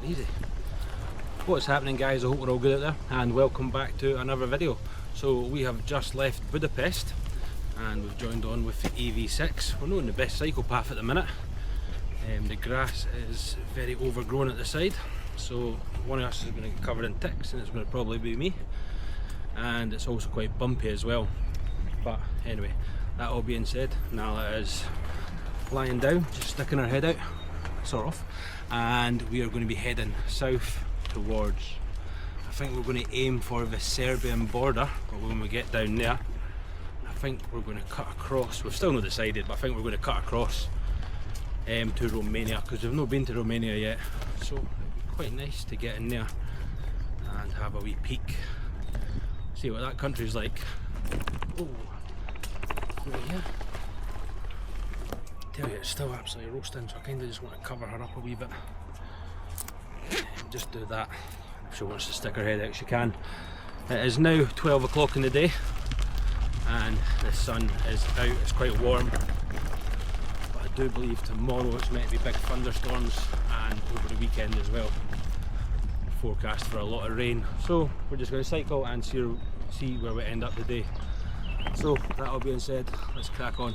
and easy. What's happening, guys? I hope we're all good out there, and welcome back to another video. So we have just left Budapest and we've joined on with the EV6. We're not on the best cycle path at the minute. The grass is very overgrown at the side, so one of us is going to get covered in ticks, and it's going to probably be me. And it's also quite bumpy as well. But anyway, that all being said, Nala is lying down, just sticking her head out, sort of, and we are going to be heading south towards, I think we're going to aim for the Serbian border, but when we get down there, I think we're going to cut across. We've still not decided, but I think we're going to cut across to Romania, because we've not been to Romania yet, so it'd be quite nice to get in there and have a wee peek, see what that country's like. Oh, right here. Tell you, it's still absolutely roasting, so I kind of just want to cover her up a wee bit. Just do that. If she wants to stick her head out, she can. It is now 12 o'clock in the day and the sun is out. It's quite warm, but I do believe tomorrow it's meant to be big thunderstorms, and over the weekend as well. Forecast for a lot of rain, so we're just going to cycle and see where we end up the day. So that all being said, let's crack on.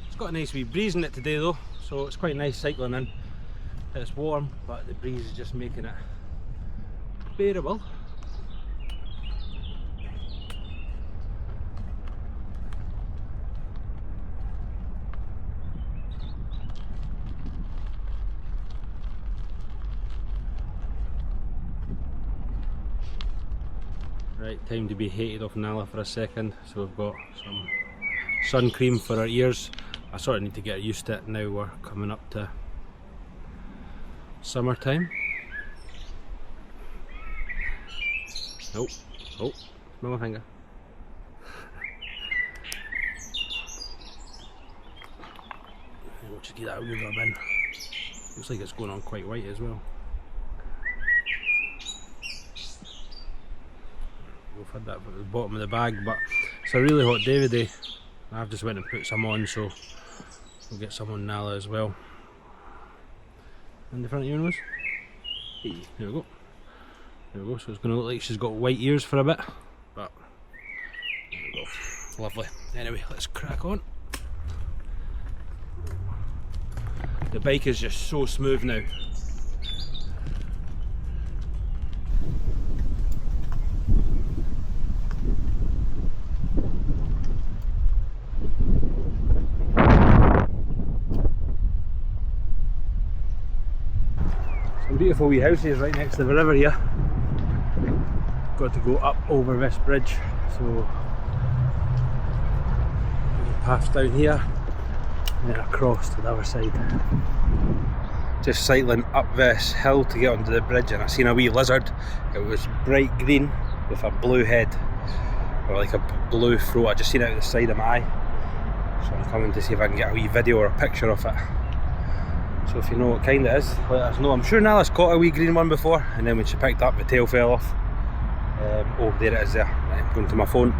It's got a nice wee breeze in it today though, so it's quite nice cycling in. It's warm, but the breeze is just making it bearable. Right, time to be hated off Nala for a second. So we've got some sun cream for our ears. I sort of need to get used to it now. We're coming up to summertime. Oh, oh, smell my finger. We'll just get that over a bin. Looks like it's going on quite white as well. We've had that at the bottom of the bag, but it's a really hot day today. I've just went and put some on, so we'll get some on Nala as well. In the front of your nose. Hey, there we go. There we go. So it's going to look like she's got white ears for a bit, but there we go. Lovely. Anyway, let's crack on. The bike is just so smooth now. Beautiful wee houses right next to the river here. Got to go up over this bridge, so paths down here and then across to the other side. Just cycling up this hill to get onto the bridge, and I seen a wee lizard. It was bright green with a blue head, or like a blue throat. I just seen it out the side of my eye, so I'm coming to see if I can get a wee video or a picture of it. So if you know what kind it is, let us know. I'm sure Nala's caught a wee green one before, and then when she picked up, the tail fell off. Oh, there it is there. Right, I'm going to my phone.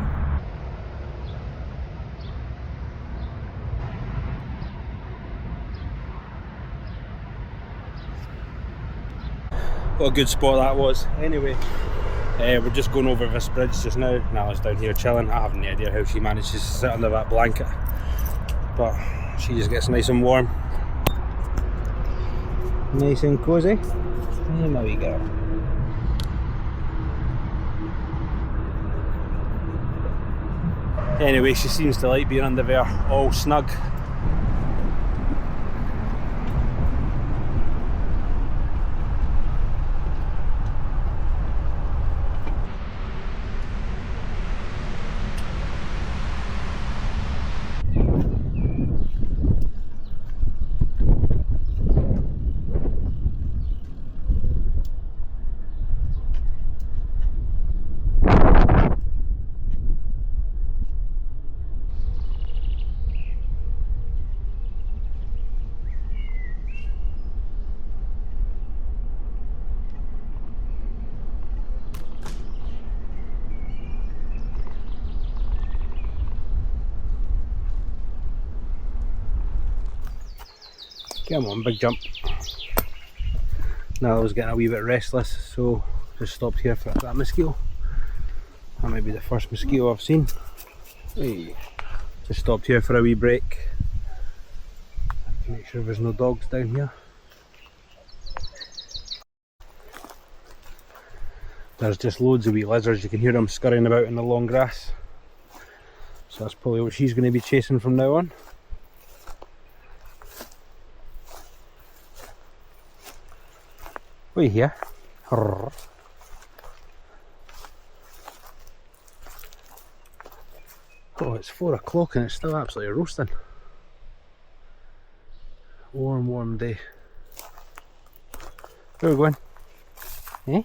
What a good spot that was. Anyway, we're just going over this bridge just now. Nala's down here chilling. I have no idea how she manages to sit under that blanket, but she just gets nice and warm. Nice and cosy. And there we go. Anyway, she seems to like being under there, all snug. Come on, big jump. Now I was getting a wee bit restless, so just stopped here for that mosquito. That might be the first mosquito I've seen. Hey. Just stopped here for a wee break to make sure there's no dogs down here. There's just loads of wee lizards, you can hear them scurrying about in the long grass. So that's probably what she's going to be chasing from now on. Wait here. Oh, it's 4 o'clock and it's still absolutely roasting. Warm, warm day. Where are we going? Eh?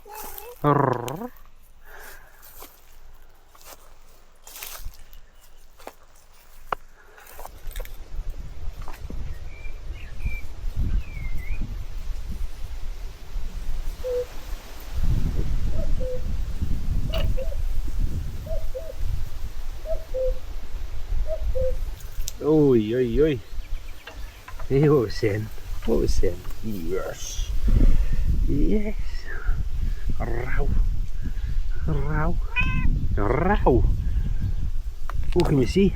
Oi, oi, oi. Hey, what was saying? What was saying? Yes. Yes. Row. Row. Row. What can you see?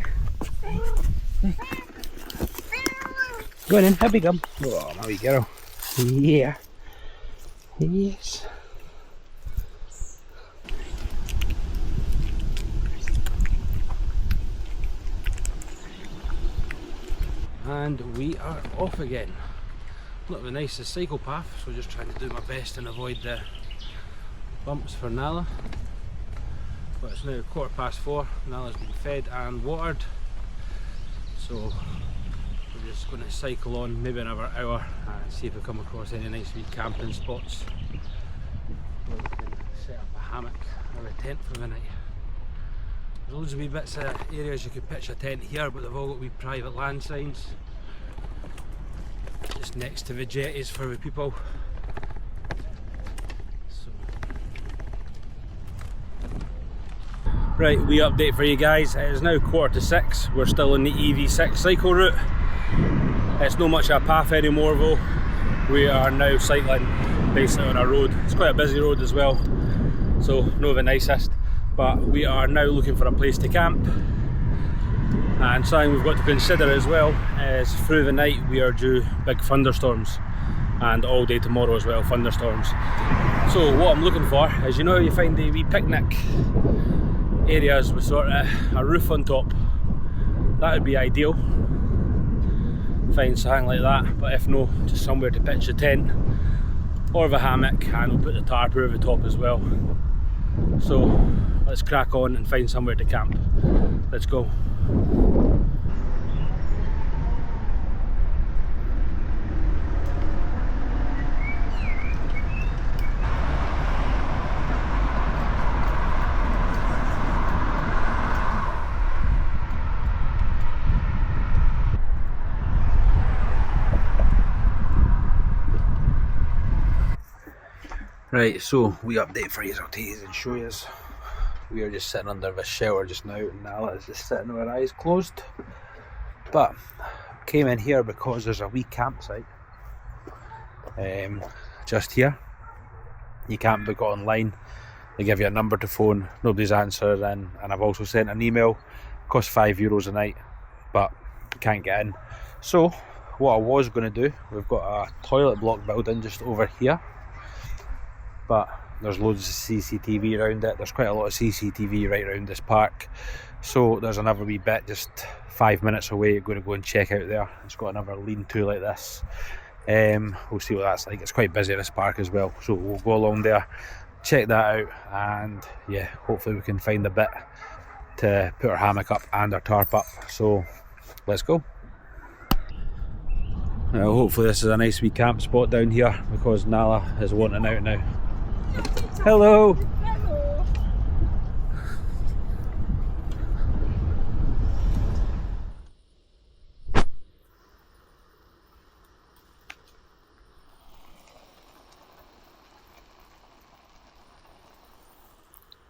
Go on in, happy come. Oh, my wee girl. Yeah. Yes. And we are off again. Not the nicest cycle path, so just trying to do my best and avoid the bumps for Nala. But it's now 4:15. Nala's been fed and watered, so we're just going to cycle on maybe another hour and see if we come across any nice wee camping spots where we can set up a hammock or a tent for the night. There's loads of wee bits of areas you could pitch a tent here, but they've all got wee private land signs just next to the jetties for the people. So. Right, wee update for you guys. It is now 6:15. We're still on the EV6 cycle route. It's not much of a path anymore though. We are now cycling basically on a road. It's quite a busy road as well, so not the nicest. But we are now looking for a place to camp, and something we've got to consider as well is through the night we are due big thunderstorms, and all day tomorrow as well, thunderstorms. So what I'm looking for is, you know, you find the wee picnic areas with sort of a roof on top. That would be ideal. Find something like that, but if no, just somewhere to pitch a tent or the hammock, and we'll put the tarp over the top as well. So let's crack on and find somewhere to camp. Let's go. Right, so we update for you, I'll take you and show you. We are just sitting under this shelter just now, and Nala is just sitting with her eyes closed. But came in here because there's a wee campsite just here. You can't book it online. They give you a number to phone, nobody's answering, and I've also sent an email. Costs €5 a night, but can't get in. So what I was going to do, we've got a toilet block building just over here, but there's loads of CCTV around it. There's quite a lot of CCTV right around this park. So there's another wee bit just 5 minutes away. You're going to go and check out there. It's got another lean-to like this. We'll see what that's like. It's quite busy at this park as well. So we'll go along there, check that out, and yeah, hopefully we can find a bit to put our hammock up and our tarp up. So let's go. Now hopefully this is a nice wee camp spot down here, because Nala is wanting out now. Hello! Hello.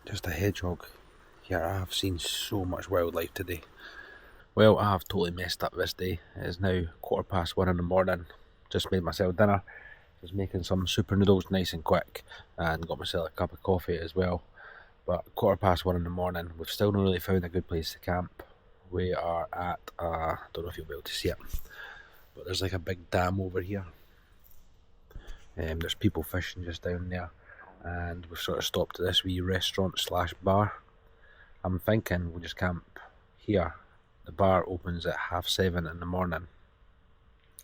Just a hedgehog. Yeah, I have seen so much wildlife today. Well, I have totally messed up this day. It is now 1:15 in the morning, just made myself dinner. Just making some super noodles nice and quick, and got myself a cup of coffee as well. But 1:15 in the morning, we've still not really found a good place to camp. We are at, don't know if you'll be able to see it, but there's like a big dam over here. There's people fishing just down there, and we've sort of stopped at this wee restaurant slash bar. I'm thinking we'll just camp here. The bar opens at 7:30 in the morning,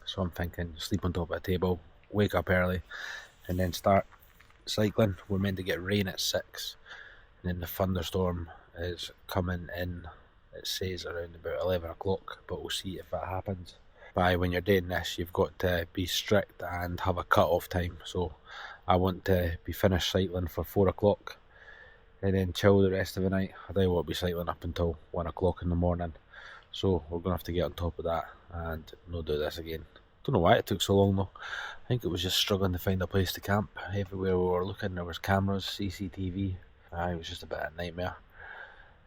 so I'm thinking sleep on top of a table, wake up early, and then start cycling. We're meant to get rain at 6, and then the thunderstorm is coming in, it says around about 11 o'clock, but we'll see if that happens. When you're doing this, you've got to be strict and have a cut-off time, so I want to be finished cycling for 4 o'clock and then chill the rest of the night. I don't want to be cycling up until 1 o'clock in the morning, so we're going to have to get on top of that and not do this again. Don't know why it took so long though. I think it was just struggling to find a place to camp. Everywhere we were looking there was cameras, CCTV. It was just a bit of a nightmare.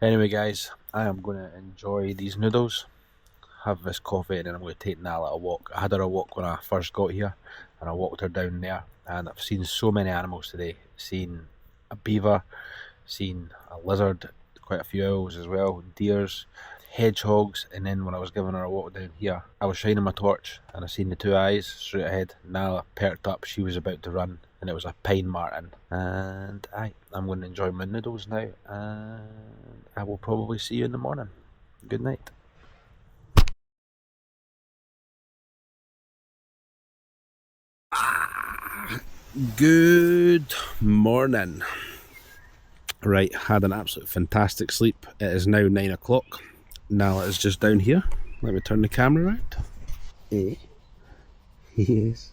Anyway guys, I am going to enjoy these noodles, have this coffee, and then I'm going to take Nala a walk. I had her a walk when I first got here, and I walked her down there, and I've seen so many animals today. Seen a beaver, seen a lizard, quite a few owls as well, deers, hedgehogs, and then when I was giving her a walk down here, I was shining my torch and I seen the two eyes straight ahead. Nala perked up, she was about to run, and it was a pine marten. And I'm going to enjoy my noodles now, and I will probably see you in the morning. Good night. Good morning. Right, had an absolute fantastic sleep. It is now 9 o'clock. Nala is just down here. Let me turn the camera around. Yes.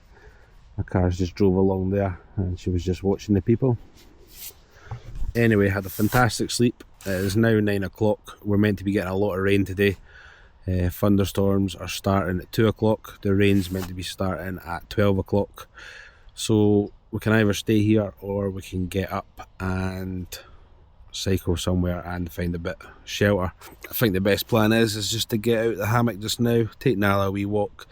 My cars just drove along there and she was just watching the people. Anyway, had a fantastic sleep. It is now 9 o'clock. We're meant to be getting a lot of rain today. Thunderstorms are starting at 2 o'clock. The rain's meant to be starting at 12 o'clock. So we can either stay here or we can get up and cycle somewhere and find a bit of shelter. I think the best plan is just to get out the hammock just now, take Nala a wee walk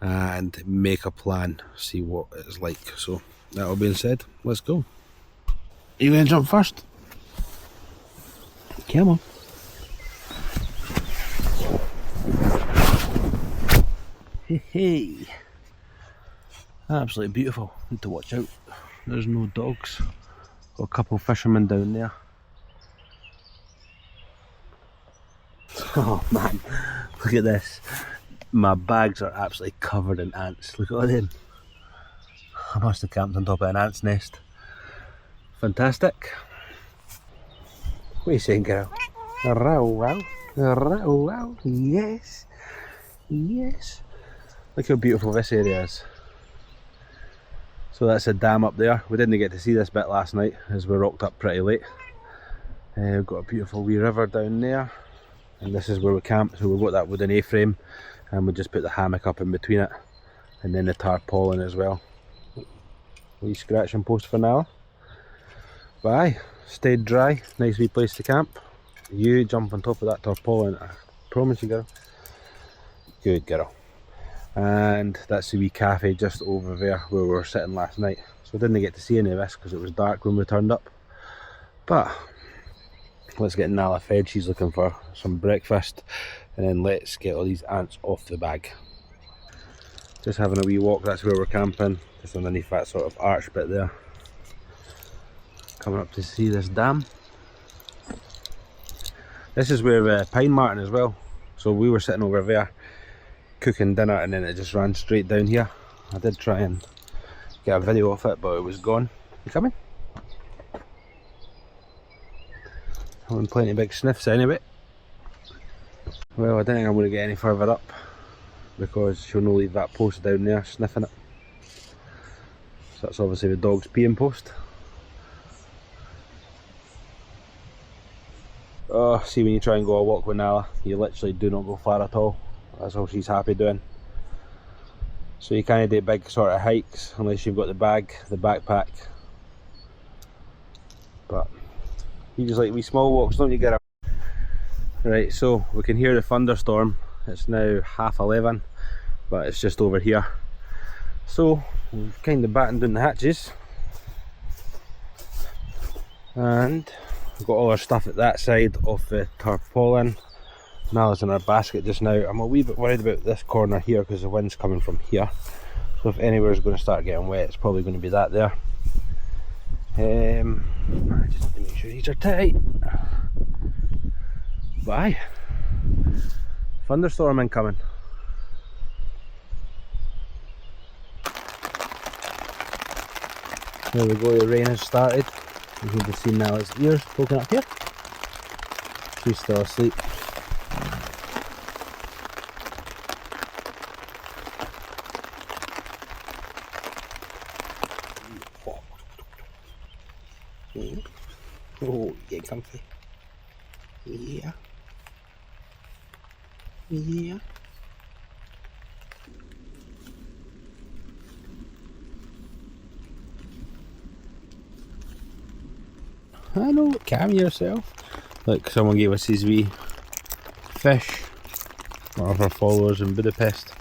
and make a plan, see what it's like. So that all being said, let's go. Are you going to jump first? Come on. Hey. Absolutely beautiful. Need to watch out. There's no dogs. Got a couple of fishermen down there. Oh man, look at this. My bags are absolutely covered in ants. Look at all them. I must have camped on top of an ant's nest. Fantastic. What are you saying, girl? Row, row, row, row. Yes, yes. Look how beautiful this area is. So that's a dam up there. We didn't get to see this bit last night as we rocked up pretty late. We've got a beautiful wee river down there, and this is where we camped. So we've got that wooden A-frame, and we just put the hammock up in between it, and then the tarpaulin as well. Wee scratching post for now. But aye, stayed dry, nice wee place to camp. You jump on top of that tarpaulin, I promise you, girl. Good girl. And that's the wee cafe just over there where we were sitting last night. So I didn't get to see any of this because it was dark when we turned up. But let's get Nala fed. She's looking for some breakfast, and then let's get all these ants off the bag. Just having a wee walk. That's where we're camping, just underneath that sort of arch bit there. Coming up to see this dam. This is where pine marten as well. So we were sitting over there cooking dinner, and then it just ran straight down here. I did try and get a video of it, but it was gone. You coming? Having plenty of big sniffs anyway. Well, I don't think I'm going to get any further up because she'll not leave that post down there sniffing it. So that's obviously the dog's peeing post. Oh, see, when you try and go a walk with Nala, you literally do not go far at all. That's all she's happy doing. So you can't do big sort of hikes unless you've got the bag, the backpack. But you just like wee small walks, don't you, get up? Right, so we can hear the thunderstorm. It's now 11:30, but it's just over here. So we've kind of battened down the hatches, and we've got all our stuff at that side of the tarpaulin. Nala's in our basket just now. I'm a wee bit worried about this corner here because the wind's coming from here. So if anywhere's going to start getting wet, it's probably going to be that there. Just to make sure these are tight. Bye. Thunderstorm incoming. There we go, the rain has started. You can just see Nala's ears poking up here. She's still asleep. Oh, get comfy. Yeah. Yeah. Hello, calm yourself. Look, someone gave us these wee fish. One of our followers in Budapest.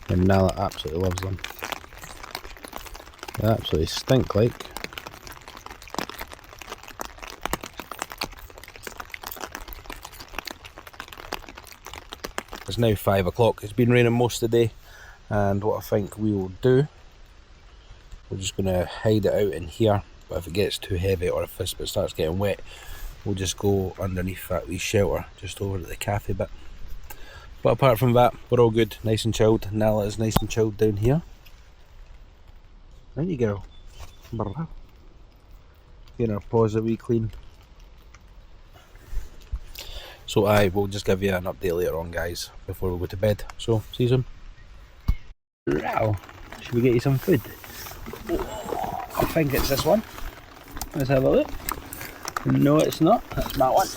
And Nala absolutely loves them. They absolutely stink like. It's now 5 o'clock. It's been raining most of the day, and what I think we will do, we're just going to hide it out in here, but if it gets too heavy or if it starts getting wet, we'll just go underneath that wee shelter just over at the cafe bit. But apart from that, we're all good, nice and chilled. Nala is nice and chilled down here. There you go. Getting our paws a wee clean. So I will just give you an update later on, guys, before we go to bed. So, see you soon. Wow. Should we get you some food? Oh, I think it's this one. Let's have a look. No, it's not. That's my one.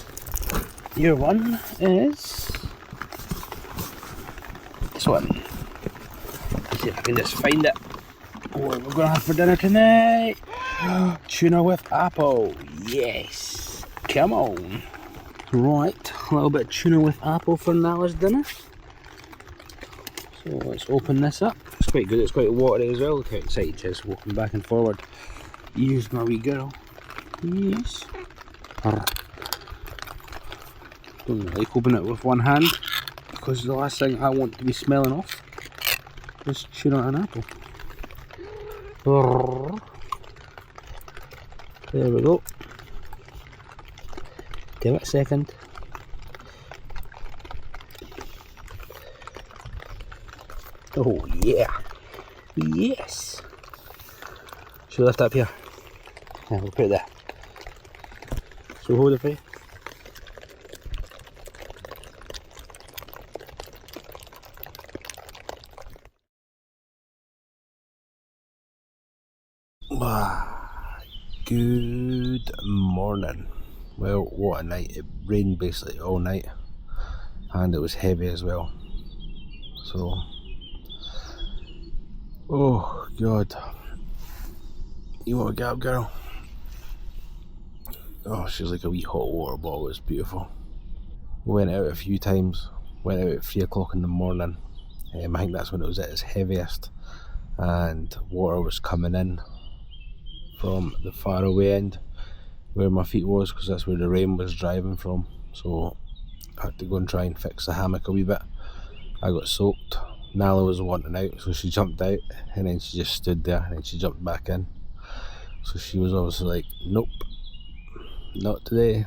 Your one is this one. Let's see if I can just find it. What we're gonna have for dinner tonight? Tuna with apple. Yes. Come on. Right, a little bit of tuna with apple for Nala's dinner. So let's open this up. It's quite good, it's quite watery as well. Look how excited she is walking back and forward. Here's my wee girl. Yes. Don't like open it with one hand because the last thing I want to be smelling off is tuna and apple. There we go. Give it a second. Oh yeah. Yes. Should we lift up here? Yeah, we'll put it there. So hold it for you. Good morning. Well, what a night. It rained basically all night and it was heavy as well. So, oh god. You want to get up, girl? Oh, she's like a wee hot water bottle. It's beautiful. We went out a few times. Went out at 3 o'clock in the morning. I think that's when it was at its heaviest and water was coming in from the far away end where my feet was, because that's where the rain was driving from. So I had to go and try and fix the hammock a wee bit. I got soaked. Nala was wanting out, so she jumped out and then she just stood there and then she jumped back in. So she was obviously like, nope, not today.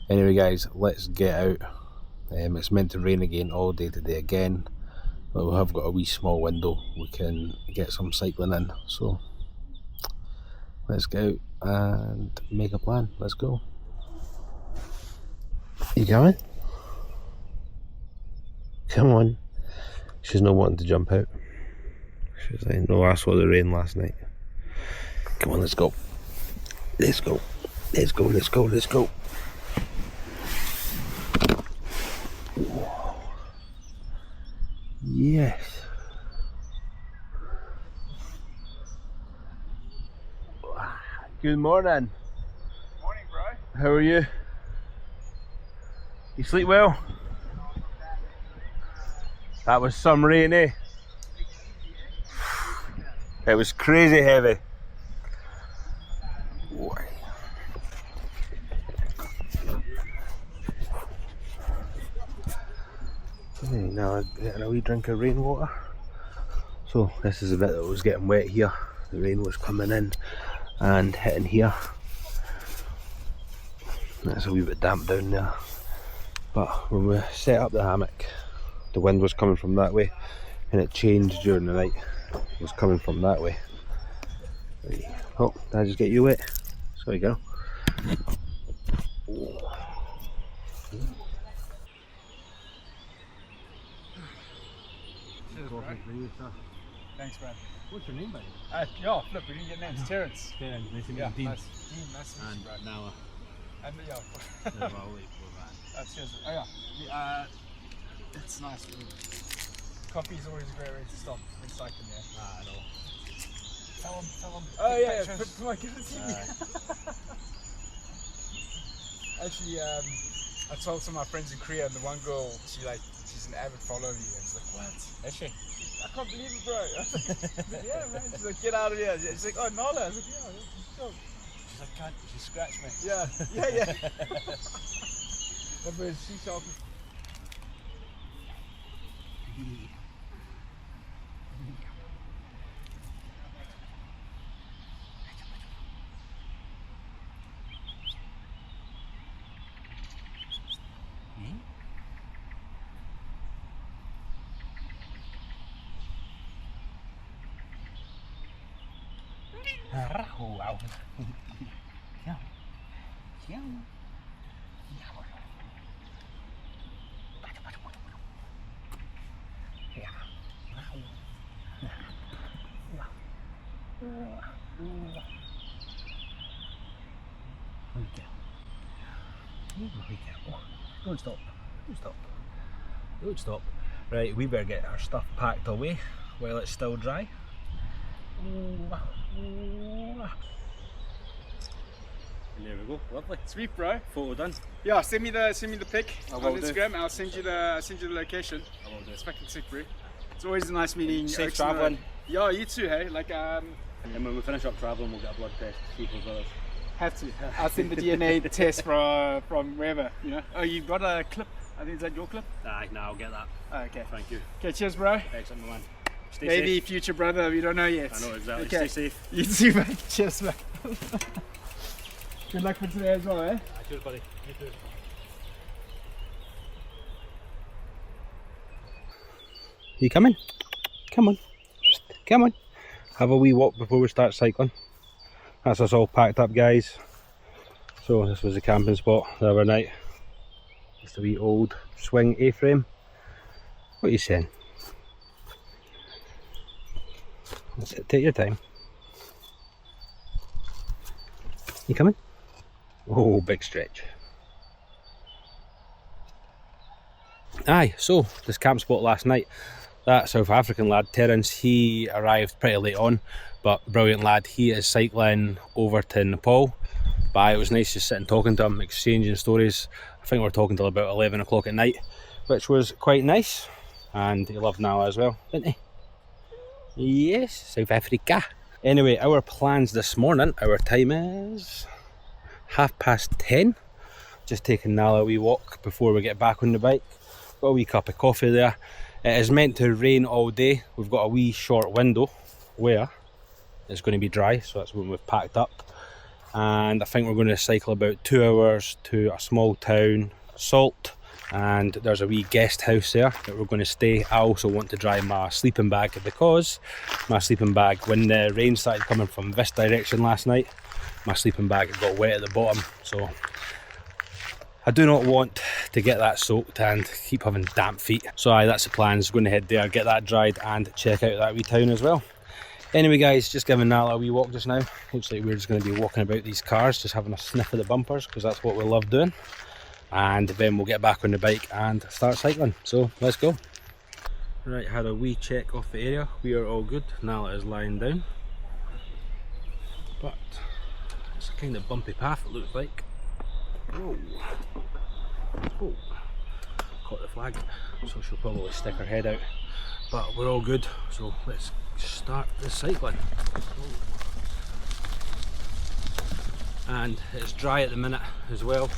Anyway guys, let's get out. It's meant to rain again all day today again, but we have got a wee small window we can get some cycling in. So let's go out and make a plan. Let's go. You going? Come on. She's not wanting to jump out. She's like, no, I saw the rain last night. Come on, let's go. Let's go. Let's go, let's go, let's go. Whoa. Yes. Good morning. Morning, bro. How are you? You sleep well? That was some rain, eh? It was crazy heavy. Now getting a wee drink of rainwater. So this is the bit that was getting wet here. The rain was coming in and hitting here. That's a wee bit damp down there. But when we set up the hammock, the wind was coming from that way, and it changed during the night. It was coming from that way. Oh, did I just get you wet? Sorry, girl. Thanks, man. What's your name, buddy? Yeah, flip, we didn't get names. Terrence. Terrence, nice to meet Yeah, you. Dean. nice to meet you, bro. And Nala. And yeah. That's just, oh yeah. It's nice. Coffee is always a great way to stop when cycling, yeah. I know. Tell them. Oh yeah, put my goodness. Actually, I told some of my friends in Korea, and the one girl, she's an avid follower of you. And she's like, what? Is she? I can't believe it, bro. I was like, yeah, man. She's like, get out of here. She's like, oh, Nala. I was like, yeah, let's go. She's like, can't she scratch me? Yeah. But she's talking. Wow. Don't stop. Don't stop. Don't stop. Right, we better get our stuff packed away while it's still dry. And there we go, lovely. Sweet, bro. Photo done. Yeah, send me the pic on will do. Instagram. I'll send you the location. I will do. It's fucking sick, bro. It's always a nice meeting. Safe travelling. Yeah, you too, hey. And when we finish up travelling, we'll get a blood test. See if we're brothers. Have to. I'll send the DNA test from wherever. You know. Oh, you've got a clip. I think is that your clip? Aye, nah, I'll get that. Oh, okay. Thank you. Okay, cheers, bro. Excellent, my man. Stay Maybe safe. future brother. We don't know yet. I know exactly. Okay. Stay safe. You too, man. Cheers, man. Good luck for today as well, eh? Cheers, buddy. You too. You coming? Come on. Come on. Have a wee walk before we start cycling. That's us all packed up, guys. So this was the camping spot the other night. Just a wee old swing A-frame. What are you saying? That's it. Take your time. You coming? Oh, big stretch. Aye, so this camp spot last night, that South African lad, Terence, he arrived pretty late on, but brilliant lad. He is cycling over to Nepal. But it was nice just sitting talking to him, exchanging stories. I think we were talking till about 11 o'clock at night, which was quite nice. And he loved Nala as well, didn't he? Yes, South Africa. Anyway, our plans this morning, our time is 10:30. Just taking Nala a wee walk before we get back on the bike. Got a wee cup of coffee there. It is meant to rain all day. We've got a wee short window where it's going to be dry, so that's when we've packed up. And I think we're going to cycle about 2 hours to a small town, Salt, and there's a wee guest house there that we're going to stay. I also want to dry my sleeping bag because my sleeping bag, when the rain started coming from this direction last night, my sleeping bag got wet at the bottom, so I do not want to get that soaked and keep having damp feet. So aye, that's the plans. Going to head there, get that dried and check out that wee town as well. Anyway guys, just giving Nala a wee walk just now. Looks like we're just going to be walking about these cars, just having a sniff of the bumpers because that's what we love doing. And then we'll get back on the bike and start cycling. So let's go. Right, had a wee check off the area. We are all good. Nala is lying down. But it's a kind of bumpy path it looks like. Whoa. Oh. Caught the flag. So she'll probably stick her head out. But we're all good. So let's start the cycling. And it's dry at the minute as well.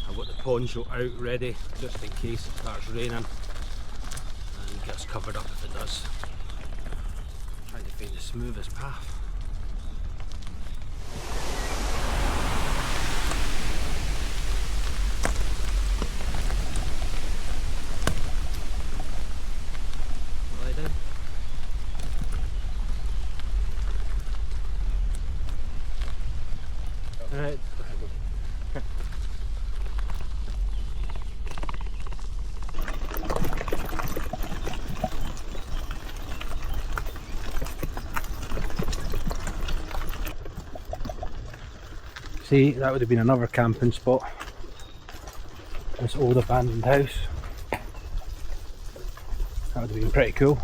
I've got the poncho out ready just in case it starts raining and gets covered up if it does. I'm trying to find the smoothest path. Lie down. Alright. See, that would have been another camping spot. This old abandoned house. That would have been pretty cool.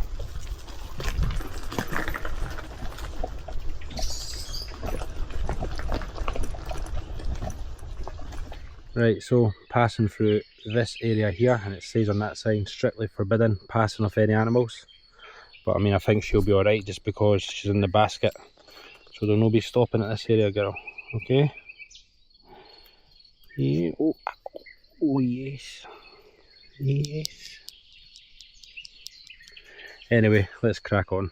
Right, so passing through this area here, and it says on that sign, strictly forbidden passing of any animals. But I mean, I think she'll be alright just because she's in the basket. So there'll no be stopping at this area, girl. Okay? Yeah. Oh, oh yes. Yes. Anyway, let's crack on.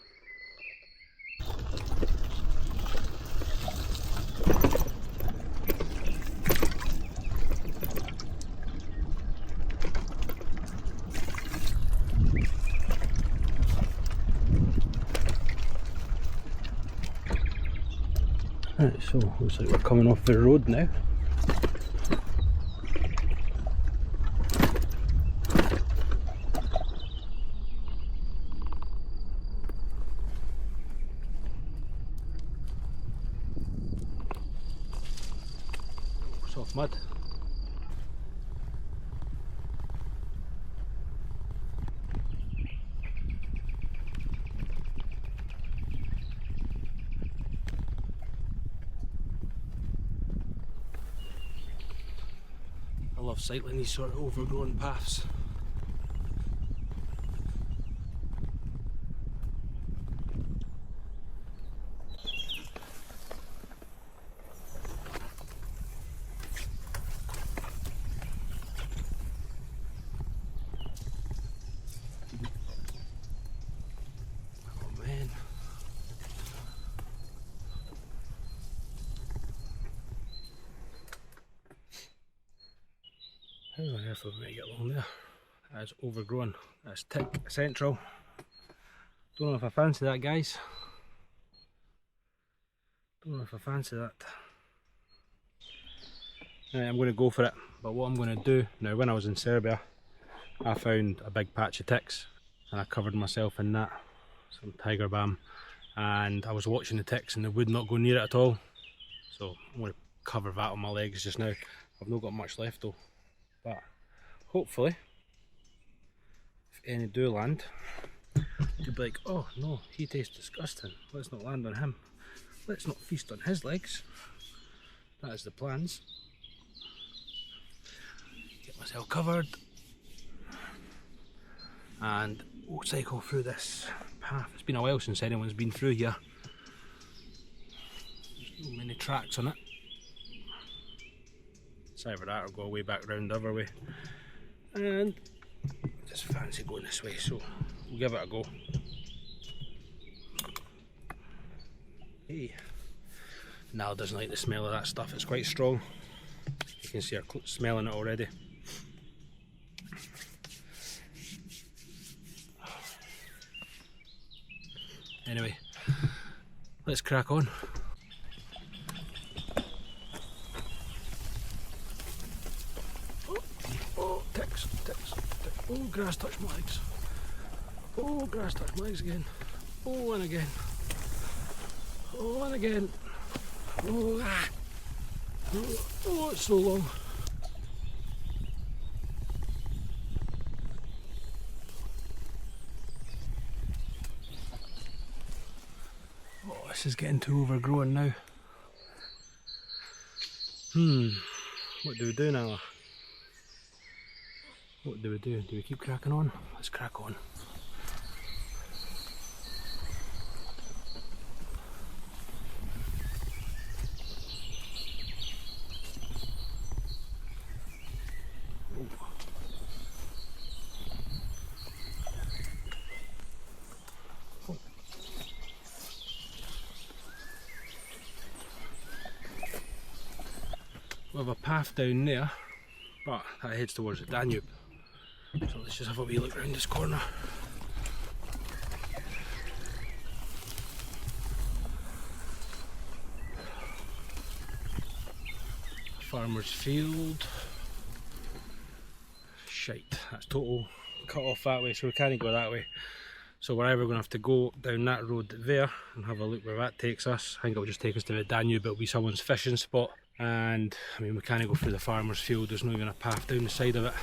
Right, so looks like we're coming off the road now. Soft mud. I love cycling these sort of overgrown paths. Oh man. How on earth are we going to get along there? That's overgrown. That's tick central. Don't know if I fancy that, guys. Don't know if I fancy that. Right, I'm going to go for it. But what I'm going to do, now when I was in Serbia, I found a big patch of ticks and I covered myself in that, some tiger balm, and I was watching the ticks and they would not go near it at all. So I'm going to cover that on my legs just now. I've not got much left though, but hopefully, if any do land, you'll be like, oh no, he tastes disgusting, let's not land on him, let's not feast on his legs. That is the plans. Get myself covered and we'll cycle through this path. It's been a while since anyone's been through here. There's no many tracks on it. It's either that or go way back round the other way. And I just fancy going this way, so we'll give it a go. Hey, Nal doesn't like the smell of that stuff, it's quite strong. You can see her smelling it already. Anyway, let's crack on. Oh, ticks. Oh, grass touched my legs. Oh, grass touched my legs again. Oh, and again. Oh, and again. Oh, ah. Oh, it's so long. Oh, this is getting too overgrown now. What do we do now? What do we do? Do we keep cracking on? Let's crack on. We have a path down there, but that heads towards the Danube. So let's just have a wee look around this corner. Farmer's field. Shite, that's total cut off that way, so we can't go that way. So we're either going to have to go down that road there and have a look where that takes us. I think it'll just take us to the Danube, it'll be someone's fishing spot. And I mean, we can't go through the farmer's field, there's not even a path down the side of it.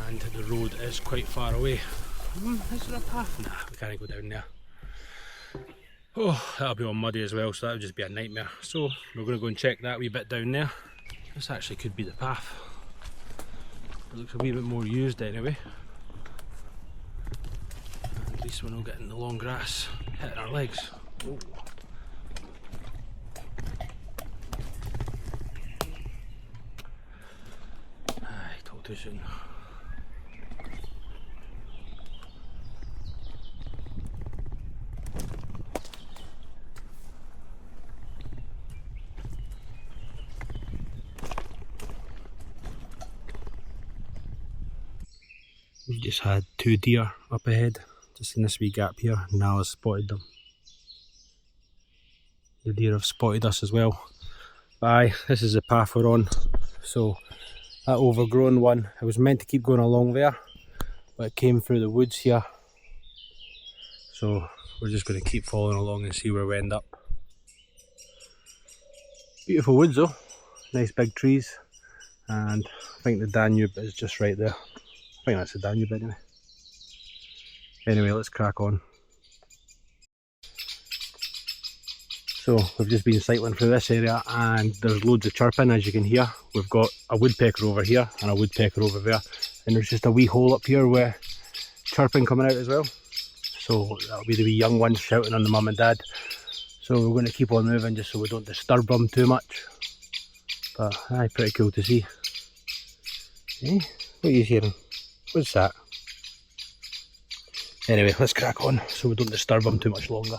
And the road is quite far away. Is there a path? Nah, we can't go down there. Oh, that'll be all muddy as well, so that'll just be a nightmare. So we're going to go and check that wee bit down there. This actually could be the path. It looks a wee bit more used anyway. And at least we're not getting the long grass hitting our legs. Oh. Aye, talk too soon. We've just had 2 deer up ahead, just in this wee gap here. Nala's spotted them. The deer have spotted us as well. But aye, this is the path we're on. So that overgrown one, it was meant to keep going along there, but it came through the woods here. So we're just going to keep following along and see where we end up. Beautiful woods though, nice big trees, and I think the Danube is just right there. I think that's the Danube anyway. Anyway, let's crack on. So we've just been cycling through this area and there's loads of chirping, as you can hear. We've got a woodpecker over here and a woodpecker over there, and there's just a wee hole up here where chirping coming out as well. So that'll be the wee young ones shouting on the mum and dad. So we're going to keep on moving just so we don't disturb them too much. But aye, pretty cool to see. Eh? What are you hearing? What's that? Anyway, let's crack on so we don't disturb them too much longer.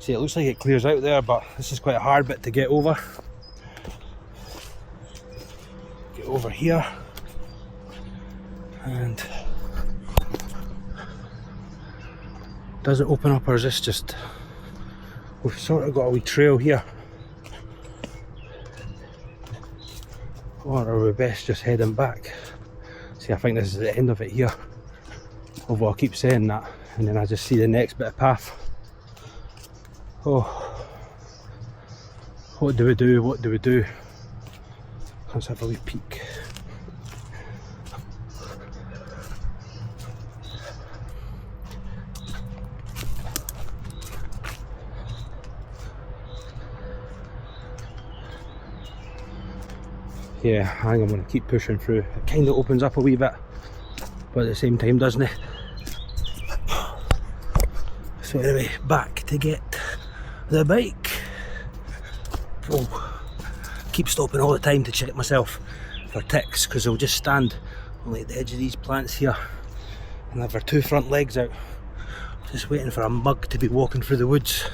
See, it looks like it clears out there, but this is quite a hard bit to get over. Get over here. And does it open up, or is this just, we've sort of got a wee trail here, or are we best just heading back? See, I think this is the end of it here, although I keep saying that, and then I just see the next bit of path. Oh, what do we do, what do we do? Let's have a wee peek. Yeah, I think I'm going to keep pushing through. It kind of opens up a wee bit, but at the same time, doesn't it? So anyway, back to get the bike. Oh, keep stopping all the time to check myself for ticks, because they'll just stand on like the edge of these plants here and have their 2 front legs out, just waiting for a mug to be walking through the woods.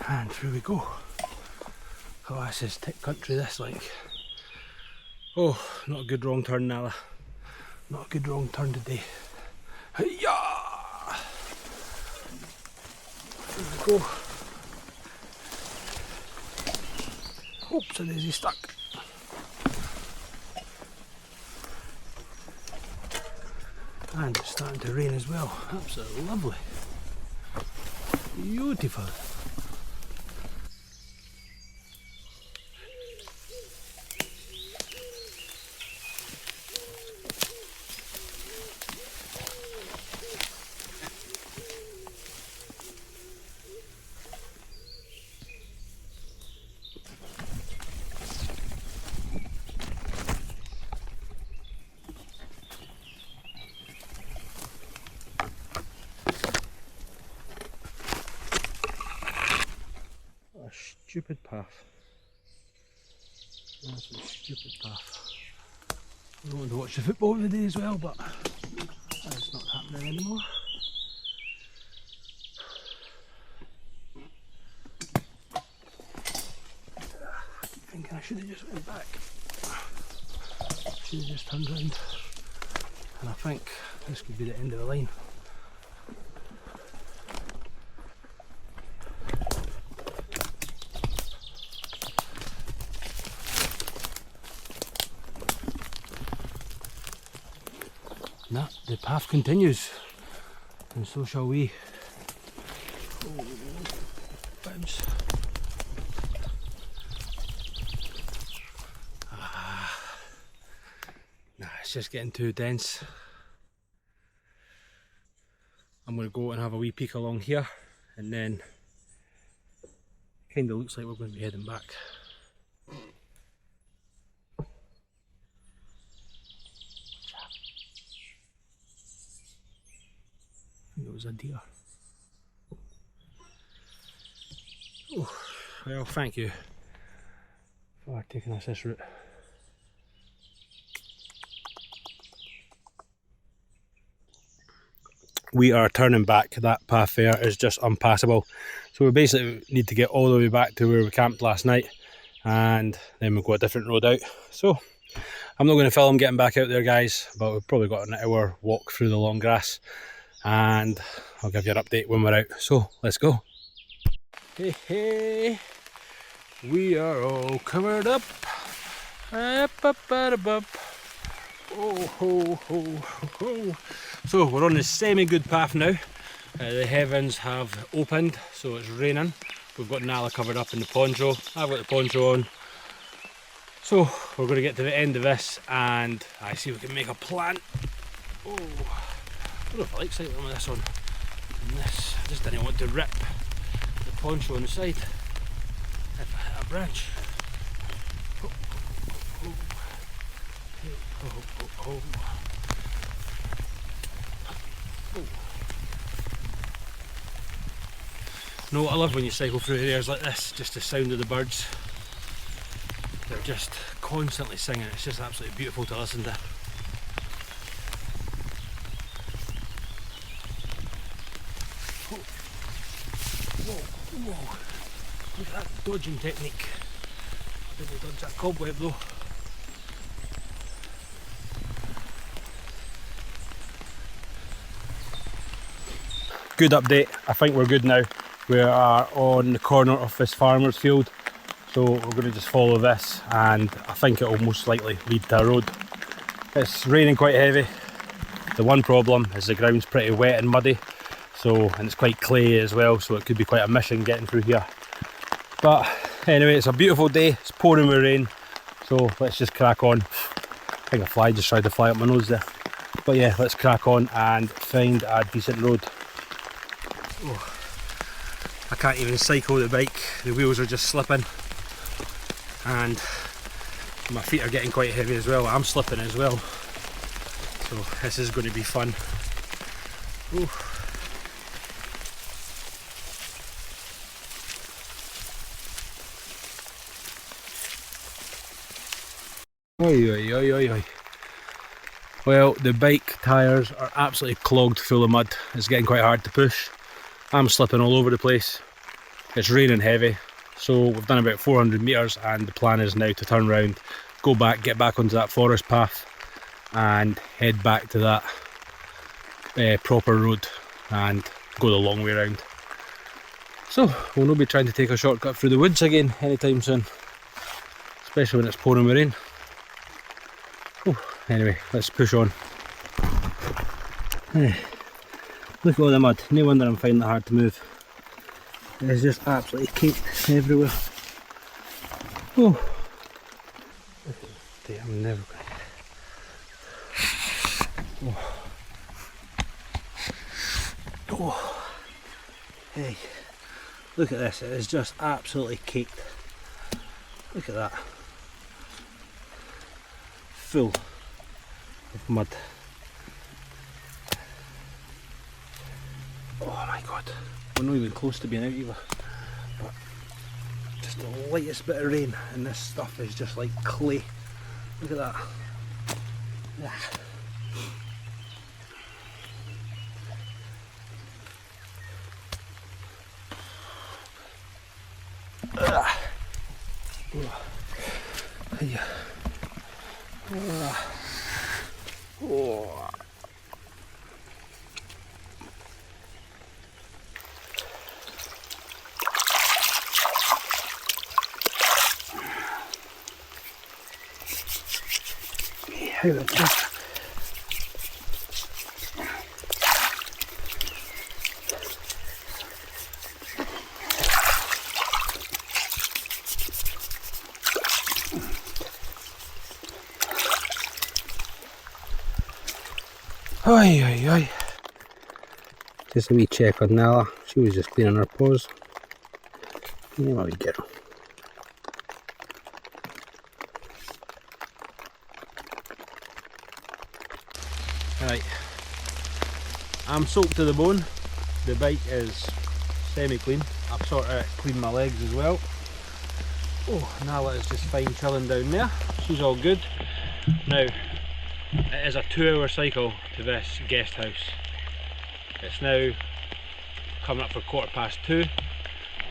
And through we go. Oh, this is tick country, this, like. Oh, not a good wrong turn, Nala. Not a good wrong turn today. Hiya! There we go. Oops, and is he stuck? And it's starting to rain as well. Absolutely lovely. Beautiful. stupid path. That's a stupid path. I don't want to watch the football today as well, but that's not happening anymore. I keep thinking I should have just went back. Should have just turned round. And I think this could be the end of the line. Nah, the path continues, and so shall we. Oh, bounce. Nah, it's just getting too dense. I'm going to go and have a wee peek along here, and then kind of looks like we're going to be heading back. It was a deer. Oh, well, thank you for taking us this route. We are turning back. That path there is just unpassable, so we basically need to get all the way back to where we camped last night, and then we'll go a different road out. So I'm not going to film getting back out there, guys, but we've probably got an hour walk through the long grass, and I'll give you an update when we're out. So let's go. Hey, hey, we are all covered up. Up, up, up, up. Oh, ho, ho, ho. So we're on the semi-good path now. The heavens have opened, so it's raining. We've got Nala covered up in the poncho. I've got the poncho on. So we're going to get to the end of this, and I see we can make a plant. Oh. I don't know if I like cycling with this on. And this, I just didn't want to rip the poncho on the side if I hit a branch. Oh, oh, oh, oh, oh, oh. No, what I love when you cycle through areas like this, just the sound of the birds. They're just constantly singing. It's just absolutely beautiful to listen to. Whoa, look at that dodging technique. I didn't dodge that cobweb though. Good update, I think we're good now. We are on the corner of this farmer's field, so we're going to just follow this, and I think it will most likely lead to a road. It's raining quite heavy. The one problem is the ground's pretty wet and muddy. And it's quite clayey as well, so it could be quite a mission getting through here. But anyway, it's a beautiful day, it's pouring with rain, so let's just crack on. I think a fly just tried to fly up my nose there. But yeah, let's crack on and find a decent road. Oh, I can't even cycle the bike, the wheels are just slipping, and my feet are getting quite heavy as well. I'm slipping as well, so this is going to be fun. Ooh. Oi, oi, oi, oi, oi. Well, the bike tyres are absolutely clogged full of mud. It's getting quite hard to push. I'm slipping all over the place. It's raining heavy, so we've done about 400 metres, and the plan is now to turn around, go back, get back onto that forest path, and head back to that proper road and go the long way around. So we'll not be trying to take a shortcut through the woods again anytime soon, especially when it's pouring with rain. Anyway, let's push on. Look at all the mud, no wonder I'm finding it hard to move. It's just absolutely caked everywhere. Oh, I'm never going. Oh, hey, look at this, it is just absolutely caked. Look at that. Full of mud. Oh my god, we're not even close to being out either, but just lightest bit of rain and this stuff is just like clay. Look at that. Oh. How about that? Oi, oi, oi. Just a wee check on Nala. She was just cleaning her paws. Yeah, my wee girl. Right, I'm soaked to the bone. The bike is semi-clean. I've sort of cleaned my legs as well. Oh, Nala is just fine chilling down there. She's all good. Now, it is a 2-hour cycle to this guest house. It's now coming up for 2:15.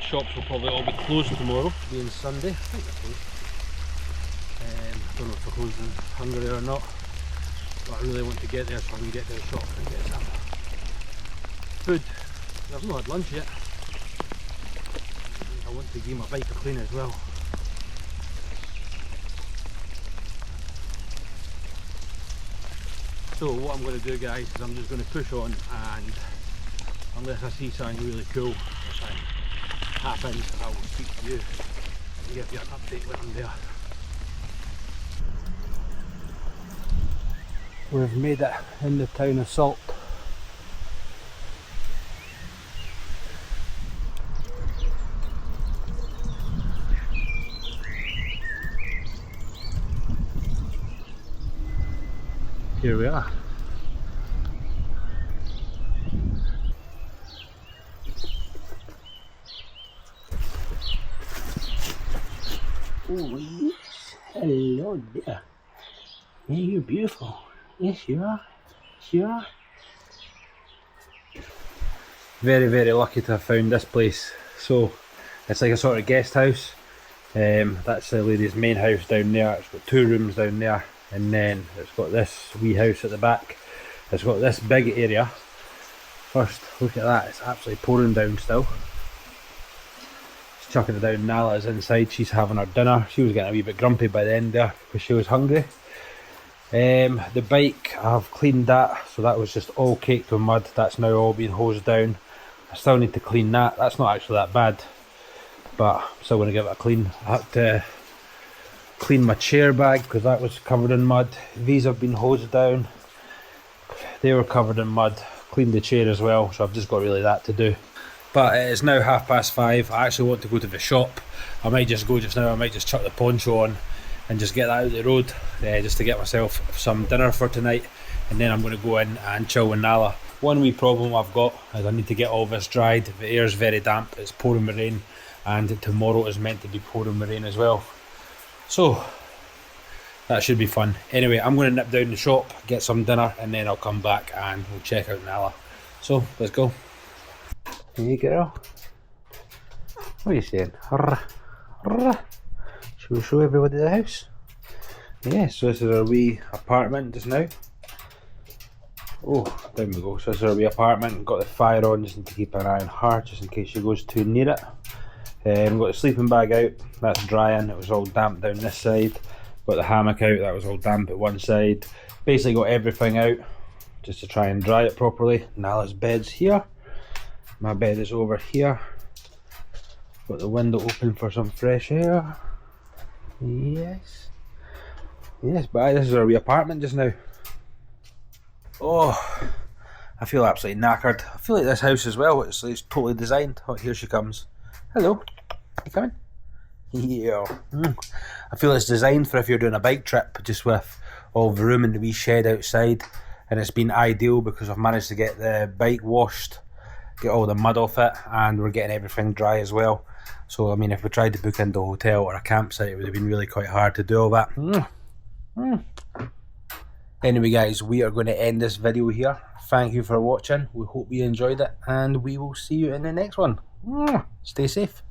Shops will probably all be closed tomorrow, being Sunday. I think they're closed. I don't know if they're closed in Hungary or not, but I really want to get there so I can get to the shop and get some food. I've not had lunch yet. I want to give my bike a clean as well. So what I'm going to do, guys, is I'm just going to push on, and unless I see something really cool or something happens, I will speak to you and give you an update when I'm there. We've made it in the town of Salt. Here we are. Oh yes, hello there. Yeah, you're beautiful. Yes you are. Yes you are. Very, very lucky to have found this place. So it's like a sort of guest house. That's the lady's main house down there. It's got 2 rooms down there. And then it's got this wee house at the back. It's got this big area. First, look at that, it's absolutely pouring down still. It's chucking it down. Nala's inside, she's having her dinner. She was getting a wee bit grumpy by the end there because she was hungry. The bike, I've cleaned that, so that was just all caked with mud. That's now all been hosed down. I still need to clean that. That's not actually that bad, but I'm still going to give it a clean. I had to clean my chair bag because that was covered in mud. These have been hosed down. They were covered in mud. Cleaned the chair as well, so I've just got really that to do. But it is now 5:30. I actually want to go to the shop. I might just go just now. I might just chuck the poncho on and just get that out of the road, just to get myself some dinner for tonight, and then I'm going to go in and chill with Nala. One wee problem I've got is I need to get all this dried. The air's very damp, it's pouring with rain, and tomorrow is meant to be pouring with rain as well. So that should be fun. Anyway, I'm going to nip down the shop, get some dinner, and then I'll come back and we'll check out Nala. So let's go. Hey girl, what are you saying? Should we show everybody the house? Yeah, so this is our wee apartment just now. Oh, down we go. So this is our wee apartment. Got the fire on, just need to keep an eye on her just in case she goes too near it. Got the sleeping bag out, that's drying. It was all damp down this side. Got the hammock out, that was all damp at one side. Basically got everything out just to try and dry it properly. Nala's bed's here. My bed is over here. Got the window open for some fresh air. Yes. Yes, but this is our wee apartment just now. Oh, I feel absolutely knackered. I feel like this house as well, it's totally designed. Oh, here she comes. Hello, you coming? Yeah. I feel it's designed for if you're doing a bike trip, just with all the room and the wee shed outside, and it's been ideal because I've managed to get the bike washed, get all the mud off it, and we're getting everything dry as well. So I mean, if we tried to book into a hotel or a campsite, it would have been really quite hard to do all that. Anyway guys, we are going to end this video here. Thank you for watching. We hope you enjoyed it, and we will see you in the next one. Stay safe.